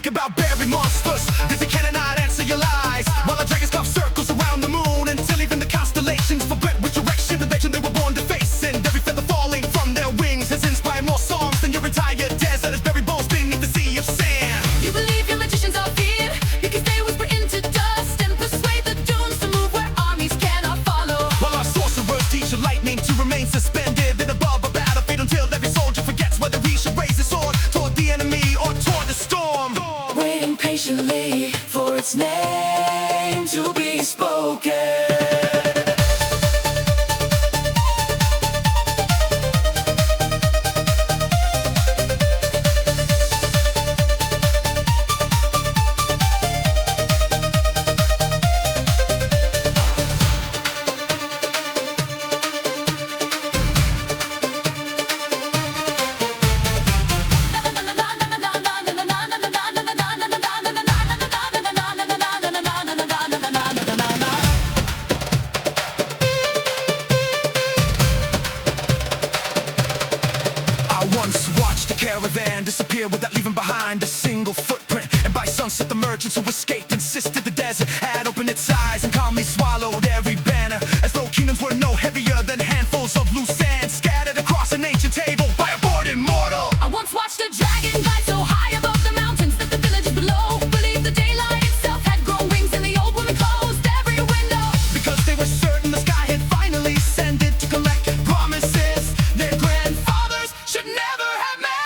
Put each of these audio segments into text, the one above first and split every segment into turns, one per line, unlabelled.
speak about berry monsters. They cannot answer your lies, while the dragons carve circles around the moon, until even the constellations forget which direction the legend they were born to face. And every feather falling from their wings has inspired more songs than your entire desert has buried bones beneath the sea of sand.
You believe your magicians are feared, you can stay whisper into dust and persuade the dunes to move where armies cannot follow.
While our sorcerers teach the lightning to remain suspended and above a battlefield, until every soldier forgets whether he should raise his sword toward the enemy or toward the storm.
Waiting patiently for its name to be spoken.
I once watched a caravan disappear without leaving behind a single footprint. And by sunset the merchants who escaped insisted the desert had opened its eyes and calmly swallowed every banner, as though kingdoms were no heavier than handfuls of loose sand scattered across an ancient table by a bored immortal.
I once watched a dragon glide so high above the mountains that the villages below believed the daylight itself had grown wings, and the old woman closed every window
because they were certain the sky had finally descended to collect promises their grandfathers should never have made.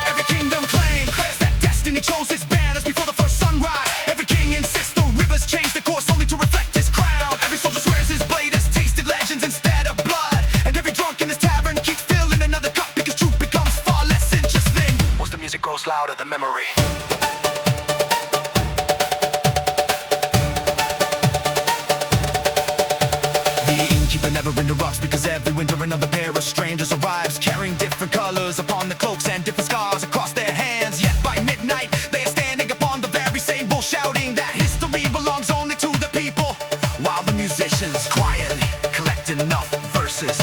Every kingdom claimed that destiny chose its banners before the first sunrise. Every king insists the rivers change their course only to reflect his crown. Every soldier swears his blade has tasted legends instead of blood, and every drunk in his tavern keeps filling another cup because truth becomes far less interesting once the music grows louder than memory. The innkeeper never interrupts because every winter another pair of strangers arrives, carrying different colors upon the cloaks and different scars across their hands. Yet by midnight they are standing upon the very same bull, shouting that history belongs only to the people, while the musicians quietly collect enough verses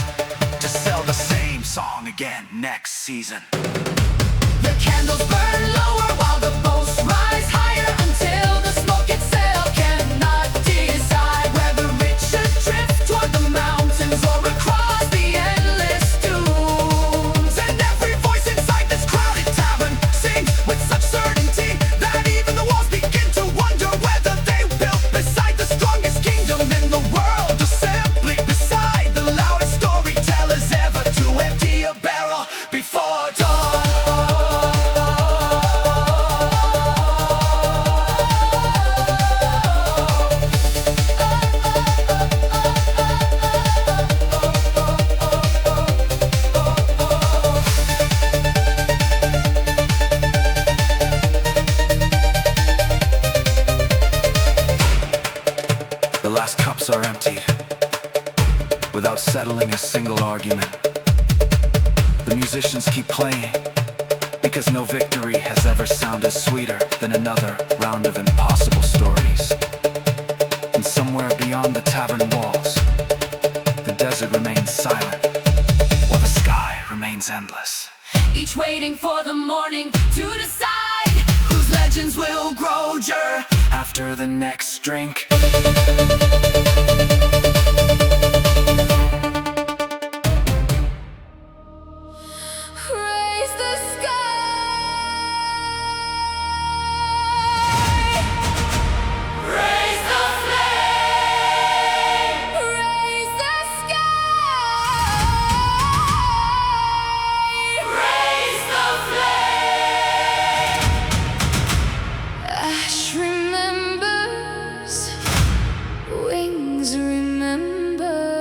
to sell the same song again next season.
The candles burn lower while the boasts rise higher, until the smoke itself cannot decide whether it should drift toward the mountains or across the endless dunes. And every voice inside this crowded tavern sings with such certainty that even the walls begin to wonder whether they built beside the strongest kingdom in the world, or simply beside the loudest storytellers ever to empty a barrel before dawn.
The last cups are emptied without settling a single argument. The musicians keep playing because no victory has ever sounded sweeter than another round of impossible stories. And somewhere beyond the tavern walls, the desert remains silent while the sky remains endless.
Each waiting for the morning to decide whose legends will grow
After the next drink,
raise the sky, raise the flame, raise the sky, raise the flame. Ash remembers, wings remember.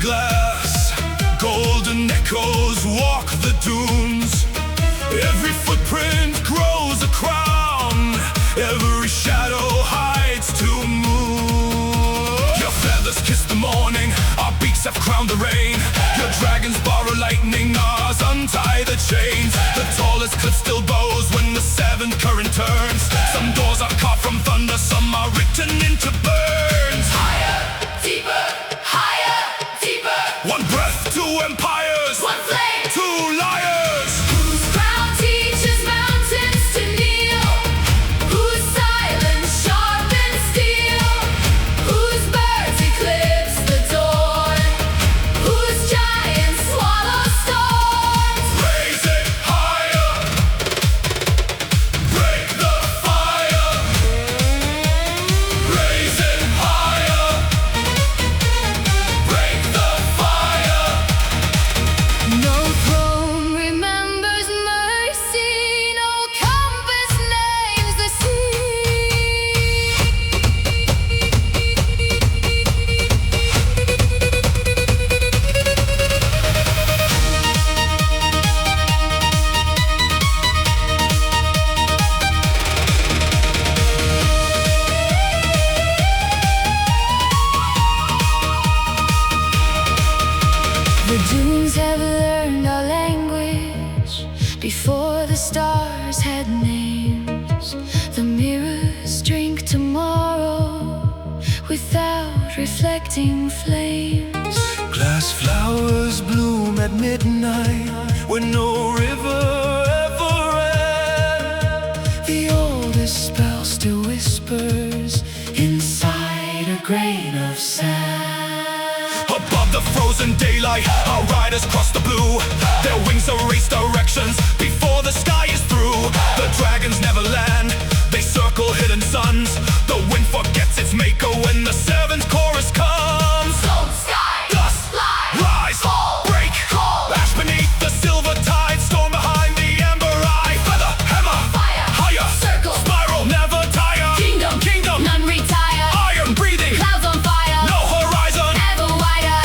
glass, golden echoes walk the dunes. Every footprint grows a crown, every shadow hides to move. Your feathers kiss the morning, our beaks have crowned the rain. Your dragons borrow lightning, ours untie the chains. The tallest cliff still bows when the seventh current turns. Some doors are carved from thunder, some are written into burns.
Higher, deeper, higher, deeper.
One breath, two empires,
One flame,
two liars.
whose crown teaches mountains to kneel, whose silence sharpens steel, whose birds eclipse the dawn, whose giants swallow storms.
Raise it higher, break the fire. Raise it higher, break the fire.
No throne remembers mercy, no compass names the The dunes have learned our language before the stars had names. The mirrors drink tomorrow without reflecting flames.
Glass flowers bloom at midnight when no river ever ran.
The oldest spell still whispers inside a grain of sand.
Above the frozen daylight, our riders cross the blue. Their wings erase directions before the sky is through. The dragons never land, they circle hidden suns. The wind forgets its maker when the seventh chorus comes.
Stone sky,
Dust,
fly,
rise,
fall,
break,
cold.
ash beneath the silver tide. Storm behind the amber eye. Feather, hammer,
Fire,
higher,
circle,
spiral, never tire.
kingdom, none retire.
Iron breathing,
Clouds on fire,
no horizon.
ever wider.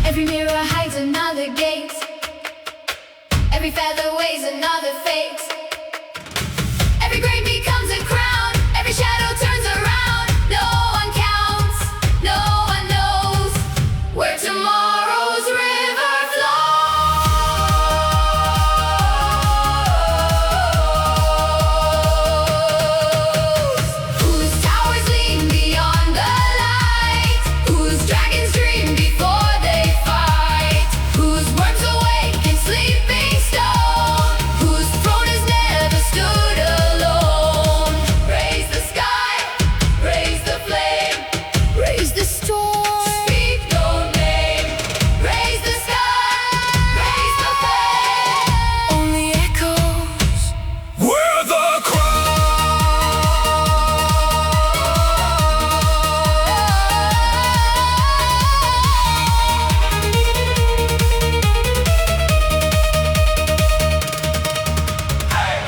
Every mirror hides another gate. Every feather weighs another fate. Every grain becomes a crown. Every shadow turns around. No one counts. No one knows where tomorrow's river flows. Whose towers lean beyond the light. Whose dragons dream before they fight. Whose worms awake in sleeping stone. Whose throne has never stood alone. Raise the sky, raise the flame, raise the storm. Speak your name. Raise the sky, raise the flame. Only echoes.
We're the
Higher,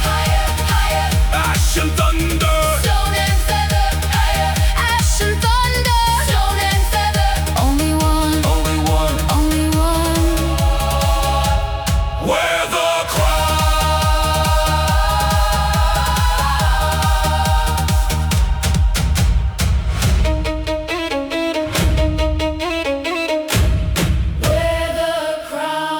higher, higher.
ash and thunder.
Stone and feather, higher. Ash and thunder. Stone and feather. Only one,
Only one.
only one.
We're the crown.
Wear the crown.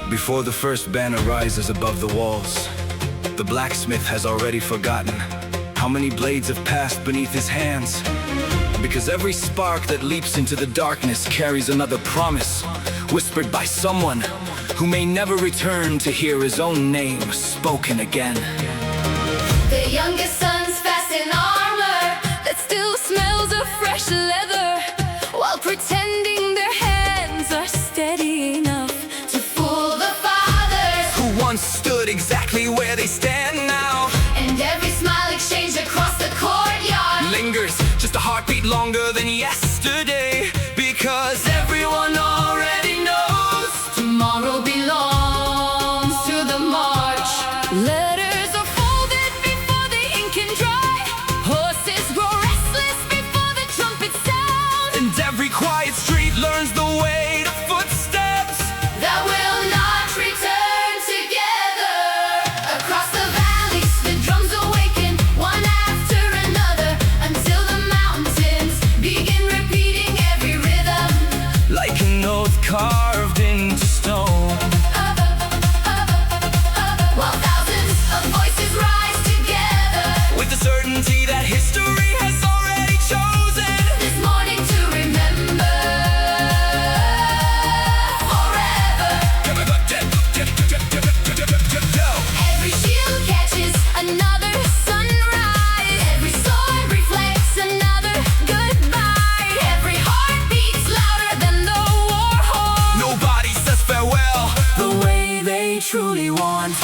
Before the first banner rises above the walls, the blacksmith has already forgotten how many blades have passed beneath his hands. Because every spark that leaps into the darkness carries another promise, whispered by someone who may never return to hear his own name spoken again.
The youngest sons fasten armor that still smells of fresh leather, while pretending their hands are steady enough to fool the fathers
Who once stood exactly where they stand now,
and every smile exchanged across the courtyard
lingers just a heartbeat longer than yesterday, because everyone already knows
tomorrow belongs to the march. Letters are folded before the ink can dry. Horses grow restless before the trumpet sound.
and every quiet street learns the weight of footsteps
That will not return together. Across the valleys, the drums awaken one after another, until the mountains begin repeating every rhythm.
like an oath carved into stone.
While thousands of voices rise together,
With the certainty that history has already chosen
this morning to remember forever. Every shield catches another sunrise. Every sword reflects another goodbye. Every heart beats louder than the war horn.
Nobody says farewell the way they truly want.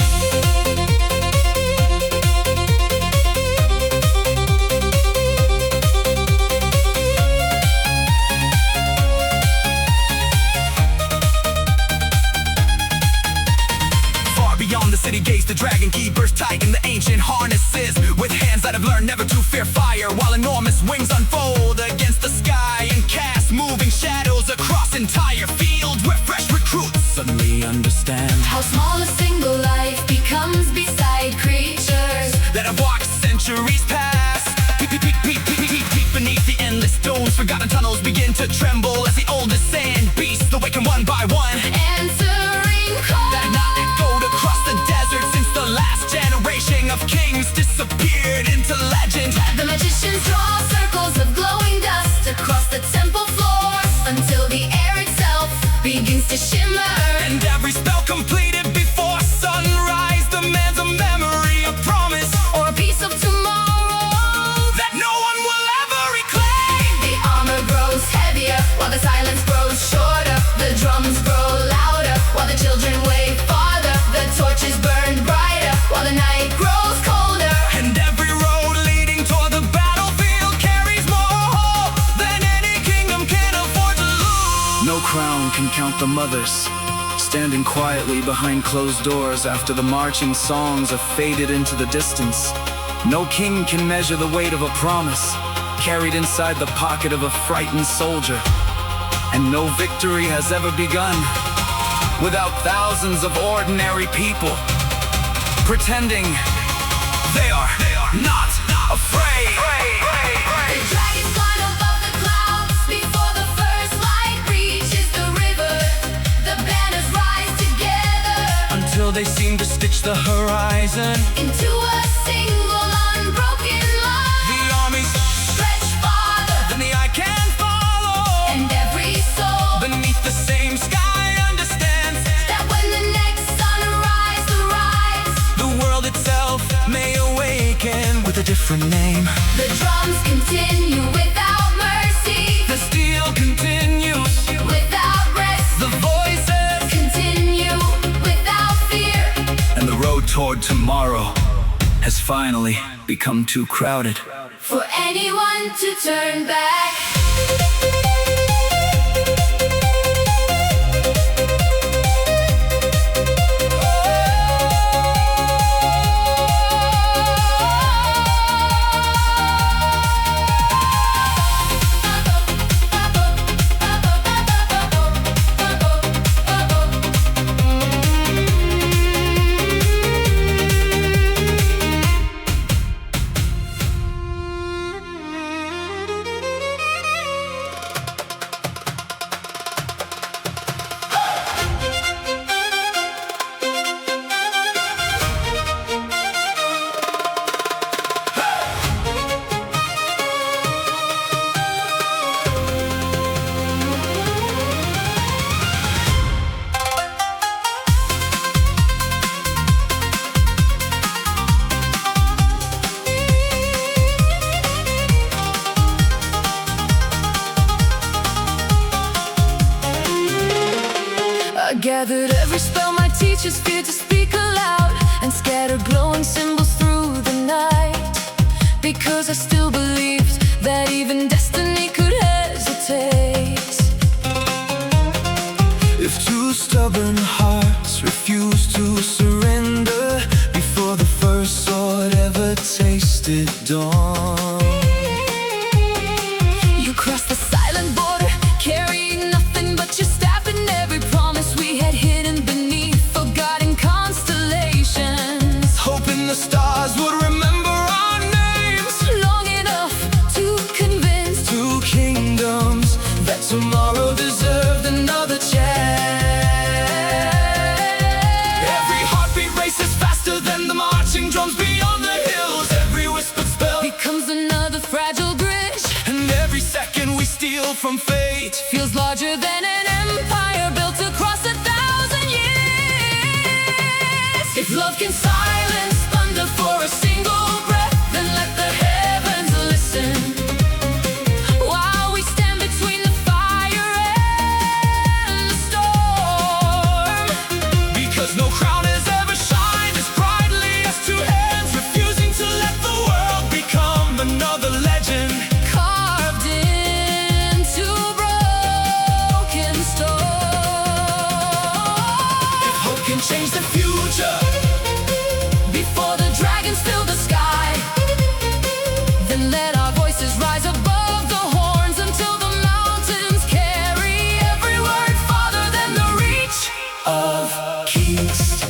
Far beyond the city gates, the dragon keepers tighten the ancient harnesses, with hands that have learned never to fear fire, while enormous wings unfold against the sky and cast moving shadows across entire fields, where fresh recruits suddenly understand
How small a single life becomes beside creatures
that have walked centuries past. Deep beneath the endless domes, forgotten tunnels begin to tremble as the oldest sand beasts awaken one by one.
answering calls.
That have not echoed across the desert since the last generation of kings disappeared into legend.
The magicians draw circles of glowing dust across the temple floors, until the air itself begins to shimmer.
And every spell completed before sunrise demands a memory, a promise
Or a piece of tomorrow.
that no one will ever reclaim.
The armor grows heavier while the silence grows shorter. The drums grow louder while the children wave farther. The torches burn brighter while the night grows colder.
And every road leading toward the battlefield carries more hope than any kingdom can afford to lose. No crown can count the mothers standing quietly behind closed doors after the marching songs have faded into the distance. No king can measure the weight of a promise carried inside the pocket of a frightened soldier. And no victory has ever begun without thousands of ordinary people pretending they are not afraid.
The dragons fly above the clouds before the first light reaches the river. The banners rise together
Until they seem to stitch the horizon.
into a single unbroken line.
The armies
Stretch farther,
than the eye can follow.
and every soul
Beneath the same sky understands
that when the next sunrise arrives,
the world itself may awaken with a different name.
the drums continue without mercy,
The steel continues,
without rest,
the voices,
continue without fear.
and the road toward tomorrow has finally become too crowded
For anyone to turn back. gathered every spell my teachers feared to speak aloud, and scattered glowing symbols through the night, because I still believed that even destiny could hesitate.
If two stubborn hearts refuse to surrender before the first sword ever tasted dawn,
you crossed the silent border, carrying nothing but your staff and every promise we had hidden beneath forgotten constellations,
hoping the stars would remember our names
long enough to convince
two kingdoms that tomorrow deserved another chance. Every heartbeat races faster than the marching drums beyond the hills. Every whispered spell
becomes another fragile bridge,
and every second we steal from fate
feels larger than an empire built across 1,000 years. If love can silence thunder for a single breath, then let the heavens listen while we stand between the fire and the storm.
because no crown has ever shined as brightly as two hands refusing to let the world become another legend.
Carved into broken stone.
If hope can change the future
Before the dragons fill the sky, then let our voices rise above the horns until the mountains carry every word farther than the reach
of keys.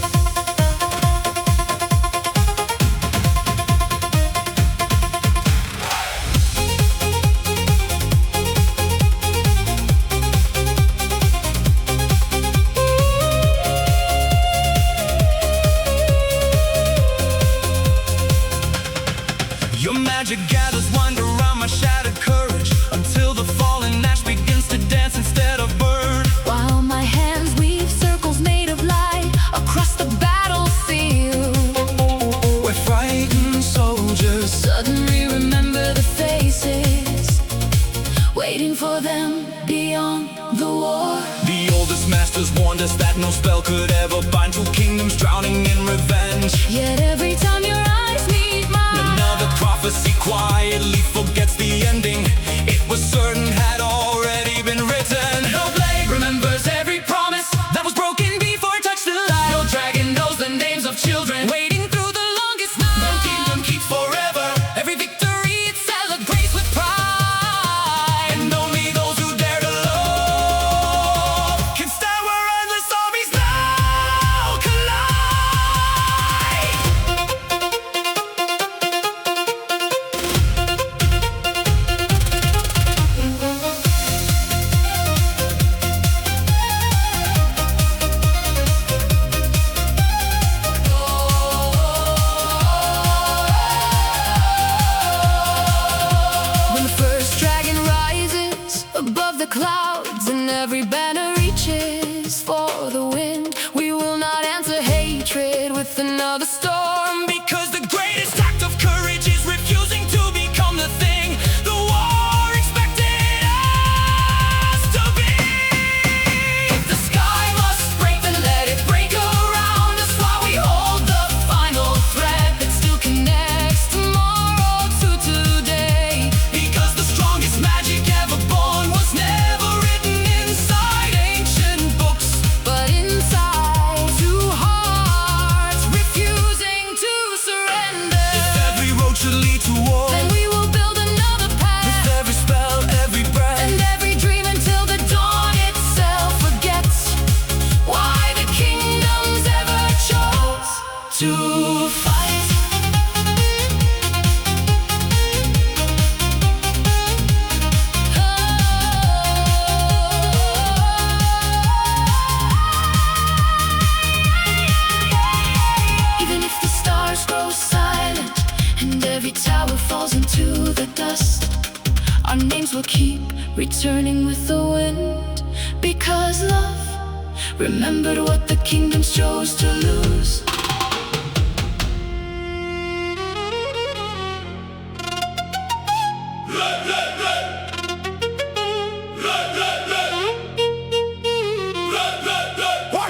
Your magic gathers wonder around my shattered courage until the fallen ash begins to dance instead of burn.
while my hands weave circles made of light across the battlefield.
Where frightened soldiers
Suddenly remember the faces waiting for them beyond the war.
The oldest masters warned us that no spell could ever bind two kingdoms drowning in revenge.
Yet every time your eyes meet mine,
Another prophecy quietly forgets the ending. It was certain had already been written.
no blade remembers every promise
That was broken before it touched the light.
no dragon knows the names of children
Waiting through the longest night.
no kingdom keeps forever
Every victory it celebrates with pride. And only those who dare to love can stand where endless armies now collide.
when the first dragon rises above the clouds and every banner reaches for the wind, we will not answer hatred with another storm.
Because the greatest act of courage is refusing to become the thing the war expected us to be.
If the sky must break, then let it break around us while we hold the final thread that still connects tomorrow to today.
Because the strongest magic ever born was never written inside ancient books,
But inside, two hearts refusing to surrender.
every road should lead to war.
Then we will build another path,
With every spell, every breath,
and every dream until the dawn itself forgets why the kingdoms ever chose to fight. Even if the stars grow silent and every tower falls into the dust, our names will keep returning with the wind. Because love remembered what the kingdoms chose to lose.
Why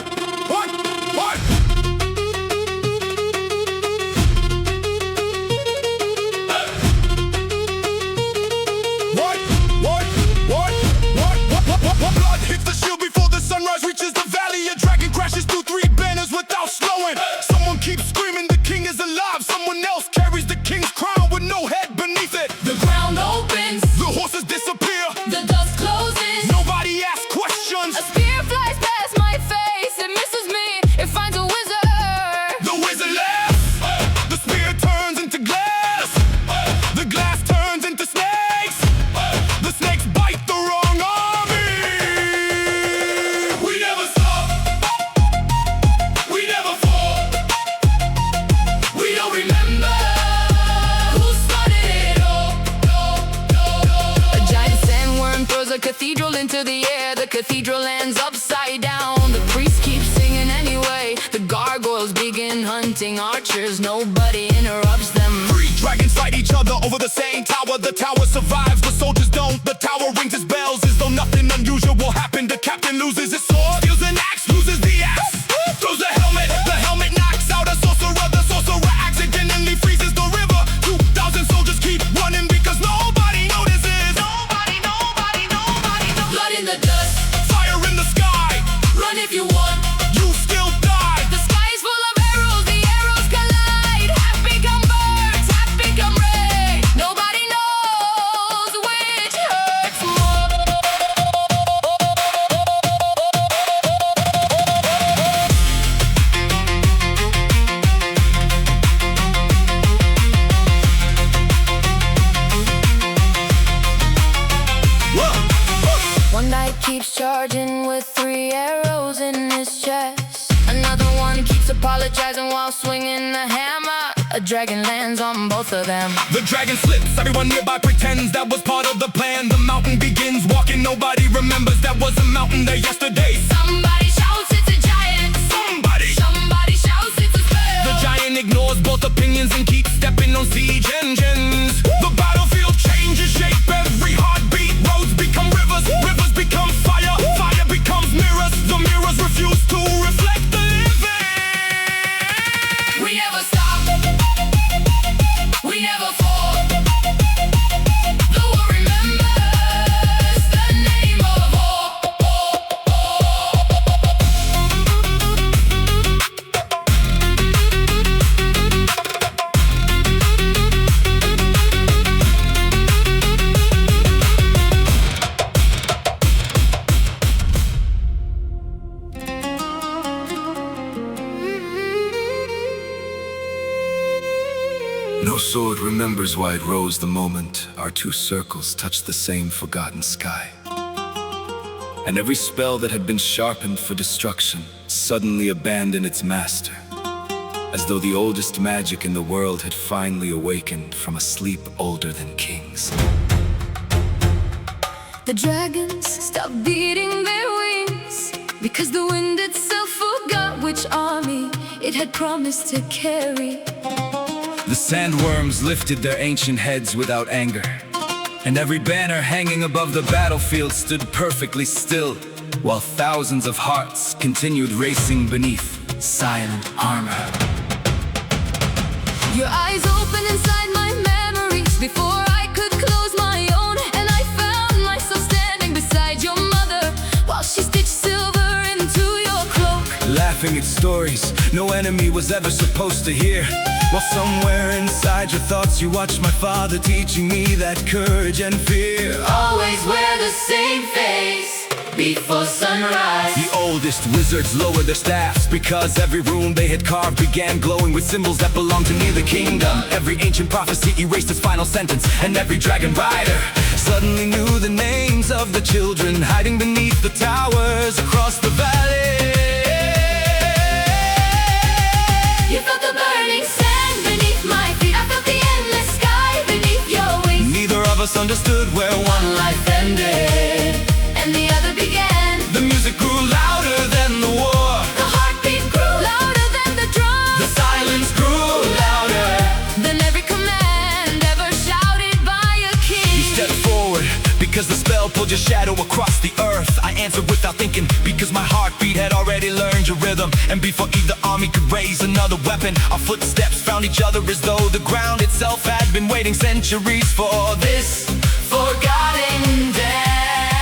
pointing archers, nobody interrupts them.
3 dragons fight each other over the same tower. The tower survives, the soldiers don't. The tower rings its bells as though nothing unusual happened. The captain loses his sword, steals an axe, loses the axe, throws the helmet knocks out a sorcerer. The sorcerer accidentally freezes the river. 2,000 soldiers keep running because nobody notices. Nobody knows.
Blood in the dust,
Fire in the sky,
run if you want.
you still die.
The sky is full of arrows, the arrows collide. Half become birds, half become rain. Nobody knows which hurts more. One guy keeps charging with 3 arrows in his chest. Another one keeps apologizing while swinging the hammer. A dragon lands on both of them.
The dragon slips, everyone nearby pretends that was part of the plan. The mountain begins walking, nobody remembers that was a mountain there yesterday.
Somebody shouts it's a giant. Somebody shouts it's a spell.
The giant ignores both opinions and keeps stepping on siege engines. The battlefield changes shape, every heartbeat. Roads become rivers, rivers become fire, fire becomes mirrors. The mirrors refuse to reflect the living.
We never stop, we never fall. The war remembers the name of all.
No sword remembers why it rose the moment our 2 circles touched the same forgotten sky. And every spell that had been sharpened for destruction suddenly abandoned its master, as though the oldest magic in the world had finally awakened from a sleep older than kings.
The dragons stopped beating their wings because the wind itself forgot which army it had promised to carry.
The sandworms lifted their ancient heads without anger, and every banner hanging above the battlefield stood perfectly still, while thousands of hearts continued racing beneath silent armor.
Your eyes open inside my memories before I could close my own, and I found myself standing beside your mother while she stitched silver into your cloak.
Laughing at stories no enemy was ever supposed to hear, while somewhere inside your thoughts you watched my father teaching me that courage and fear.
Always wear the same face before sunrise.
The oldest wizards lowered their staffs because every rune they had carved began glowing with symbols that belonged to neither kingdom. Every ancient prophecy erased its final sentence, and every dragon rider suddenly knew the names of the children hiding beneath the towers across the valley.
You felt the burning sand beneath my feet. I felt the endless sky beneath your wings.
Neither of us understood where one
Life ended and the other began.
The music grew louder than the war.
The heartbeat grew louder than the drum.
The silence grew louder.
Than every command ever shouted by a king.
You stepped forward because the spell pulled your shadow across the earth. I answered without thinking because my heartbeat had already learned your rhythm. And before either army could raise another weapon, our footsteps found each other as though the ground itself had been waiting centuries for this
Forgotten death.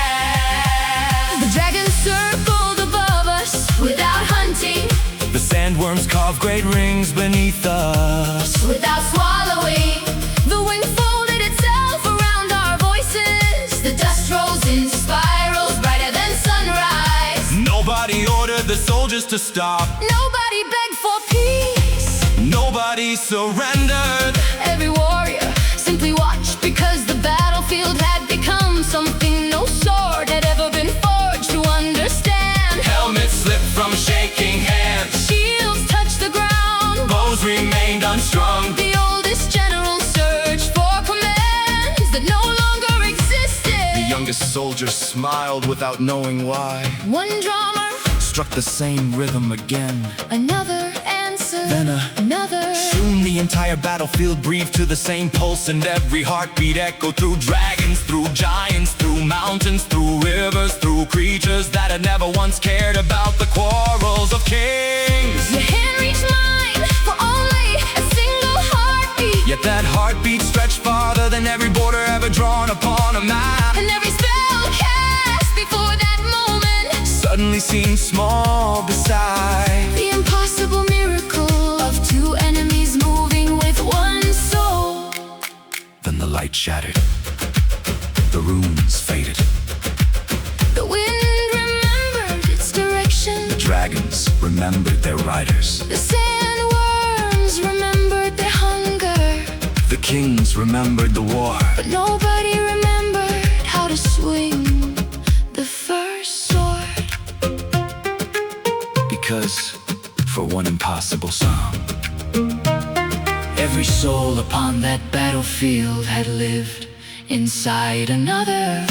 The dragons circled above us without hunting,
The sandworms carved great rings beneath us.
without swallowing. The wind folded itself around our voices. The dust rose in spirals brighter than sunrise.
Nobody ordered the soldiers to stop.
Nobody begged for peace.
Nobody surrendered.
Every warrior simply watched because the battlefield had become something no sword had ever been forged to understand.
Helmets slipped from shaking hands.
Shields touched the ground.
Bows remained unstrung.
The oldest generals searched for commands that no longer existed.
The youngest soldier smiled without knowing why.
One drummer,
Struck the same rhythm again.
another, and then another.
Soon the entire battlefield breathed to the same pulse, and every heartbeat echoed through dragons, through giants, through mountains, through rivers, through creatures that had never once cared about the quarrels of kings.
Your hand reached mine for only a single heartbeat,
Yet that heartbeat stretched farther than every border ever drawn upon a map.
and every spell cast before that moment
Suddenly seemed small beside
the impossible miracle of two enemies moving with one soul.
Then the light shattered. The runes faded.
The wind remembered its direction,
The dragons remembered their riders.
the sandworms remembered their hunger,
The kings remembered the war.
but nobody remembered how to swing the first sword.
Because, for one impossible song, every soul upon that battlefield had lived inside another.